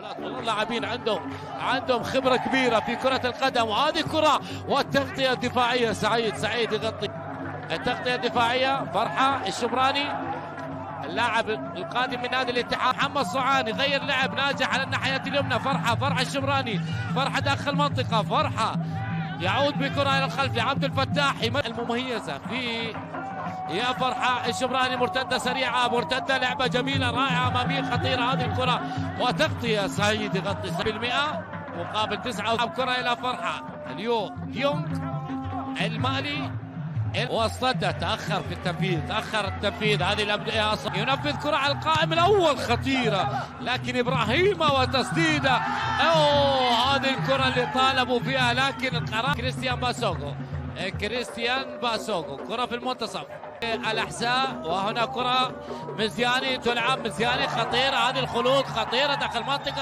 والله اللاعبين عندهم خبرة كبيرة في كرة القدم، وهذه كرة والتغطية الدفاعية. سعيد يغطي التغطية الدفاعية. فرحة الشبراني اللاعب القادم من نادي الاتحاد. محمد صعاني غير لعب ناجح على الناحية اليمنى. فرحة الشبراني. فرحة داخل منطقة. فرحة يعود بكرة إلى الخلف لعبد الفتاح المميزة في يا فرحة الشبراني. مرتدة سريعة، مرتدة لعبة جميلة رائعة أمامية خطيرة هذه الكرة، وتغطية. سعيد يغطي بالمئة مقابل 9. كرة إلى فرحة ديونج المالي، والصدى تأخر التنفيذ. هذه الأبدية ينفذ كرة على القائم الأول خطيرة، لكن إبراهيم وتسديدة. هذه الكرة اللي طالبوا فيها، لكن القرار كريستيان باسوغو. كرة في المنتصف الأحساء، وهنا كرة مزياني تلعب. مزياني خطيرة، هذه الخلود خطيرة داخل المنطقة.